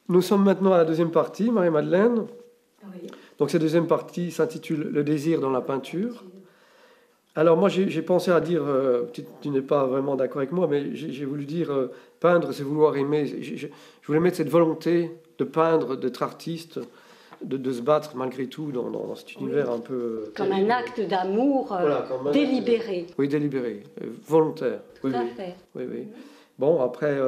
Nous sommes maintenant à la deuxième partie, Marie-Madeleine. Oui. Donc cette deuxième partie s'intitule « Le désir dans la peinture ». Alors moi j'ai pensé à dire, tu n'es pas vraiment d'accord avec moi, mais j'ai voulu dire peindre c'est vouloir aimer. Je voulais mettre cette volonté de peindre, d'être artiste, de se battre malgré tout dans cet univers un peu... Comme un acte d'amour Voilà, délibéré. Oui, délibéré, volontaire. Tout Oui, à oui. fait. Oui, oui. Bon, après,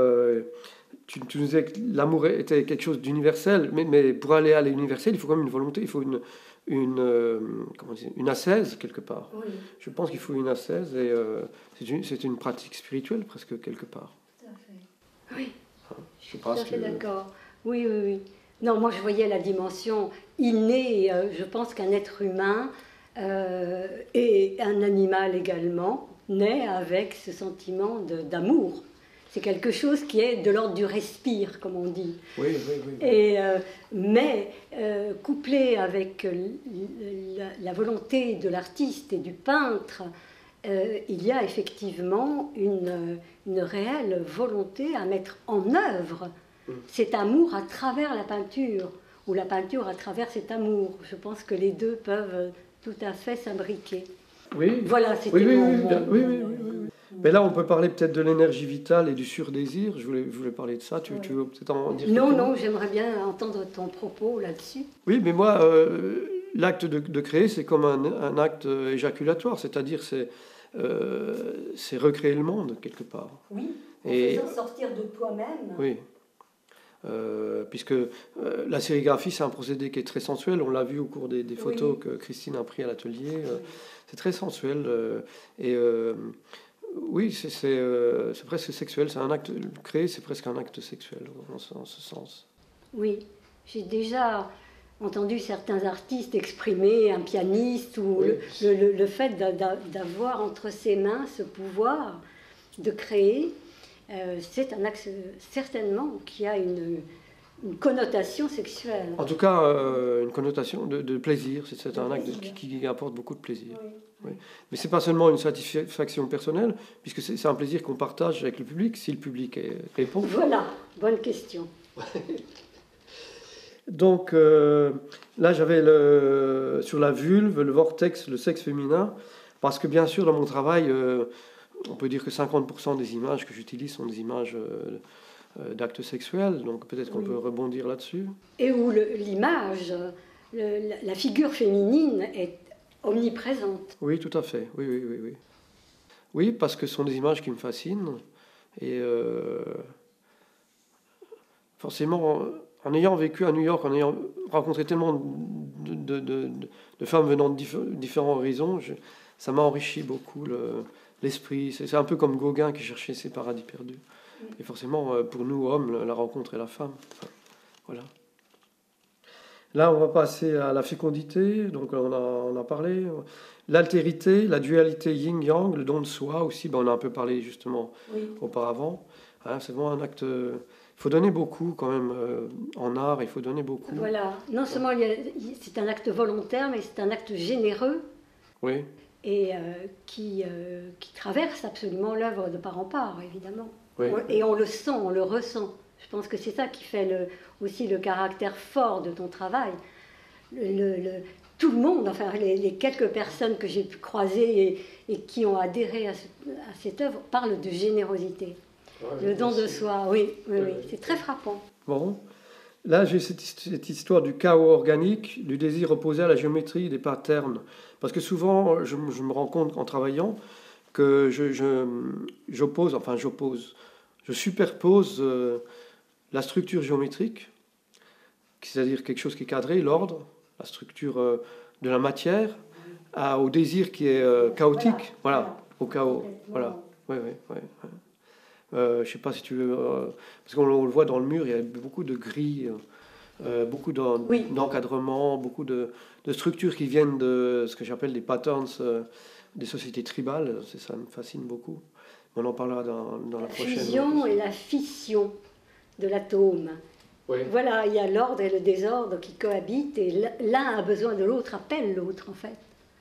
tu nous disais que l'amour était quelque chose d'universel, mais pour aller à l'universel, il faut quand même une volonté, il faut comment dire, une ascèse quelque part. Oui. Je pense qu'il faut une ascèse et c'est une pratique spirituelle presque quelque part. Tout à fait. Oui, Je sais tout pas à ce fait que... d'accord. Oui, oui, oui. Non, moi je voyais la dimension innée. Je pense qu'un être humain et un animal également naît avec ce sentiment d'amour. C'est quelque chose qui est de l'ordre du respire, comme on dit. Oui, oui, oui. Et, mais couplé avec la volonté de l'artiste et du peintre, il y a effectivement une réelle volonté à mettre en œuvre cet amour à travers la peinture, ou la peinture à travers cet amour. Je pense que les deux peuvent tout à fait s'imbriquer. Oui. Voilà, c'était oui, oui, mon... oui, oui, oui, oui. Mais là, on peut parler peut-être de l'énergie vitale et du surdésir. Je voulais parler de ça. Tu veux peut-être en dire Non, quelques non, mots j'aimerais bien entendre ton propos là-dessus. Oui, mais moi, l'acte de créer, c'est comme un acte éjaculatoire, c'est-à-dire c'est recréer le monde quelque part. Oui, en Et, faisant sortir de toi-même. Oui. Puisque la sérigraphie, c'est un procédé qui est très sensuel. On l'a vu au cours des photos que Christine a pris à l'atelier. C'est très sensuel. Oui, c'est presque sexuel. C'est un acte créé, c'est presque un acte sexuel en ce sens. Oui, j'ai déjà entendu certains artistes exprimer, un pianiste, ou le fait d'avoir entre ses mains ce pouvoir de créer. C'est un acte certainement qui a une connotation sexuelle. En tout cas, une connotation de plaisir. C'est un acte qui apporte beaucoup de plaisir. Oui. Oui. Mais ce n'est pas seulement une satisfaction personnelle, puisque c'est un plaisir qu'on partage avec le public, si le public répond. Voilà, bonne question. Donc là, j'avais sur la vulve, le vortex, le sexe féminin, parce que bien sûr, dans mon travail, on peut dire que 50% des images que j'utilise sont des images d'actes sexuels, donc peut-être qu'on peut rebondir là-dessus. Et où l'image, la figure féminine est omniprésente. Oui, tout à fait. Oui, oui, oui, oui. Oui, parce que ce sont des images qui me fascinent. Et forcément, en ayant vécu à New York, en ayant rencontré tellement de femmes venant de différents horizons, ça m'a enrichi beaucoup l'esprit. C'est un peu comme Gauguin qui cherchait ses paradis perdus. Et forcément, pour nous, hommes, la rencontre est la femme. Enfin, voilà. Là, on va passer à la fécondité, donc on a parlé. L'altérité, la dualité yin-yang, le don de soi aussi, on a un peu parlé justement auparavant. Hein, c'est vraiment un acte... Il faut donner beaucoup quand même en art, il faut donner beaucoup. Voilà, non seulement c'est un acte volontaire, mais c'est un acte généreux. Oui. Et qui traverse absolument l'œuvre de part en part, évidemment. Oui. Et on le sent, on le ressent. Je pense que c'est ça qui fait aussi le caractère fort de ton travail. Tout le monde, enfin les quelques personnes que j'ai pu croiser et qui ont adhéré à cette œuvre parlent de générosité. Le don de soi, oui, c'est très frappant. Bon, là j'ai cette histoire du chaos organique, du désir opposé à la géométrie des patterns. Parce que souvent, je me rends compte en travaillant que je superpose la structure géométrique, c'est-à-dire quelque chose qui est cadré, l'ordre, la structure de la matière, au désir qui est chaotique, voilà, au chaos. Voilà. Oui, oui, oui. Je ne sais pas si tu veux... parce qu'on le voit dans le mur, il y a beaucoup de grilles, beaucoup d'encadrements, beaucoup de structures qui viennent de ce que j'appelle des patterns des sociétés tribales. Ça me fascine beaucoup. On en parlera dans la prochaine. La fusion et la fission de l'atome. Oui. Voilà, il y a l'ordre et le désordre qui cohabitent et l'un a besoin de l'autre, appelle l'autre en fait.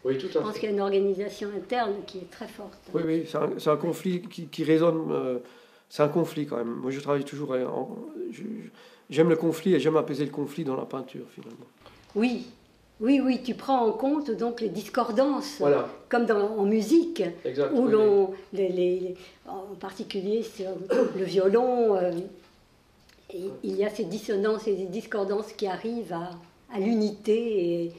Oui, tout à fait. Je pense qu'il y a une organisation interne qui est très forte. Oui, oui, c'est un conflit qui résonne. C'est un conflit quand même. Moi, je travaille toujours. j'aime le conflit et j'aime apaiser le conflit dans la peinture, finalement. Oui, oui, oui, tu prends en compte donc les discordances, Voilà. comme en musique, Exact, où oui, en particulier sur le violon, il y a ces dissonances et ces discordances qui arrivent à l'unité.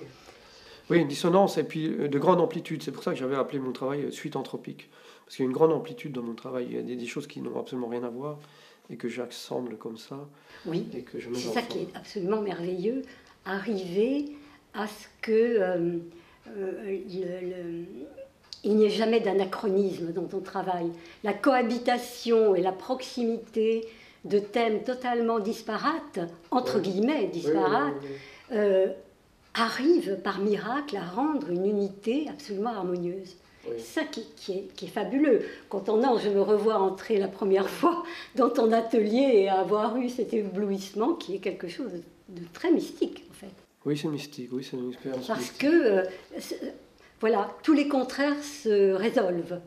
oui, une dissonance et puis de grande amplitude. C'est pour ça que j'avais appelé mon travail suite anthropique. Parce qu'il y a une grande amplitude dans mon travail. Il y a des choses qui n'ont absolument rien à voir et que j'assemble comme ça. Oui, et que je mets c'est en ça forme. qui est absolument merveilleux, arriver à ce que il n'y ait jamais d'anachronisme dans ton travail. La cohabitation et la proximité de thèmes totalement disparates, entre guillemets disparates, arrivent par miracle à rendre une unité absolument harmonieuse. Oui. C'est ça qui est fabuleux. Quand je me revois entrer la première fois dans ton atelier et avoir eu cet éblouissement qui est quelque chose de très mystique en fait. Oui, c'est mystique, oui, c'est une expérience Parce mystique. que, voilà, tous les contraires se résolvent.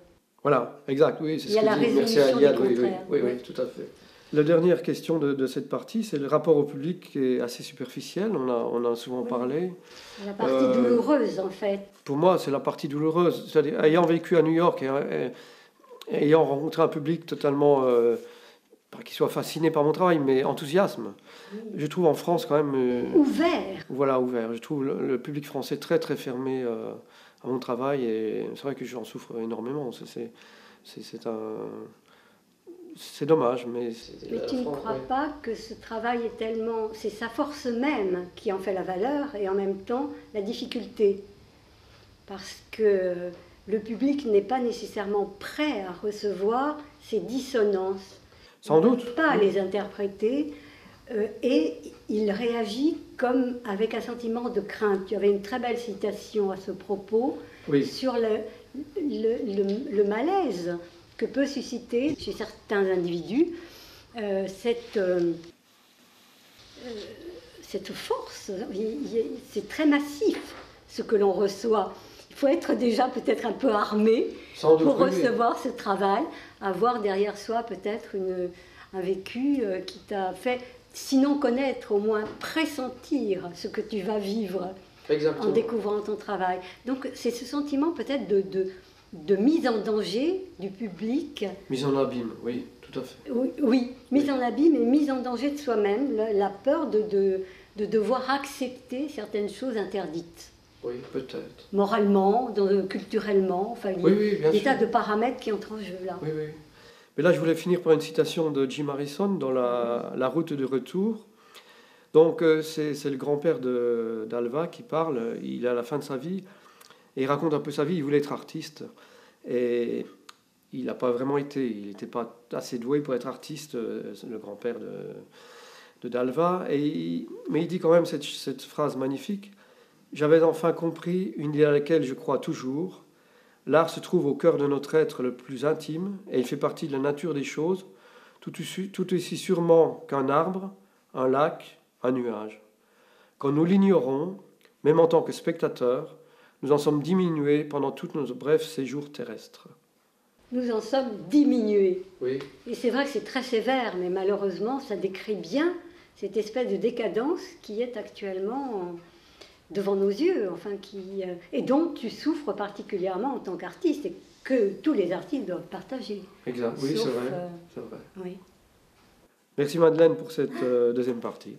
Voilà, exact, oui, c'est Il y a ce la que dit résolution Mircea Eliade, des oui, contraires. oui, tout à fait. La dernière question de cette partie, c'est le rapport au public qui est assez superficiel, on a souvent parlé. La partie douloureuse, en fait. Pour moi, c'est la partie douloureuse. C'est-à-dire, ayant vécu à New York et ayant rencontré un public totalement, pas qu'il soit fasciné par mon travail, mais enthousiasme, je trouve en France quand même... ouvert. Voilà, ouvert. Je trouve le public français très, très fermé à mon travail et c'est vrai que j'en souffre énormément. C'est dommage, mais... Mais tu ne crois pas que ce travail est tellement... C'est sa force même qui en fait la valeur et en même temps la difficulté. Parce que le public n'est pas nécessairement prêt à recevoir ces dissonances. Sans doute. Il ne peut pas les interpréter et il réagit comme avec un sentiment de crainte. Tu avais une très belle citation à ce propos sur le malaise que peut susciter chez certains individus cette force. C'est très massif ce que l'on reçoit. Il faut être déjà peut-être un peu armé pour recevoir ce travail, avoir derrière soi peut-être un vécu qui t'a fait, sinon connaître, au moins pressentir ce que tu vas vivre. Exactement. En découvrant ton travail. Donc c'est ce sentiment peut-être de mise en danger du public. Mise en abîme, oui, tout à fait. Oui, mise en abîme et mise en danger de soi-même, la peur de devoir accepter certaines choses interdites. Oui, peut-être. Moralement, culturellement, enfin, il y a des tas de paramètres qui entrent en jeu là. Oui, oui. Mais là, je voulais finir par une citation de Jim Harrison dans La route de retour. Donc, c'est le grand-père d'Alva qui parle. Il est à la fin de sa vie et il raconte un peu sa vie. Il voulait être artiste et il n'a pas vraiment été. Il n'était pas assez doué pour être artiste, le grand-père d'Alva. Mais il dit quand même cette phrase magnifique. « J'avais enfin compris une idée à laquelle je crois toujours. L'art se trouve au cœur de notre être le plus intime et il fait partie de la nature des choses, tout aussi sûrement qu'un arbre, un lac, un nuage. Quand nous l'ignorons, même en tant que spectateurs, nous en sommes diminués pendant tous nos brefs séjours terrestres. » Nous en sommes diminués. Oui. Et c'est vrai que c'est très sévère, mais malheureusement, ça décrit bien cette espèce de décadence qui est actuellement devant nos yeux, enfin, et dont tu souffres particulièrement en tant qu'artiste, et que tous les artistes doivent partager. Exact, oui, c'est vrai. C'est vrai. Oui. Merci Madeleine pour cette deuxième partie.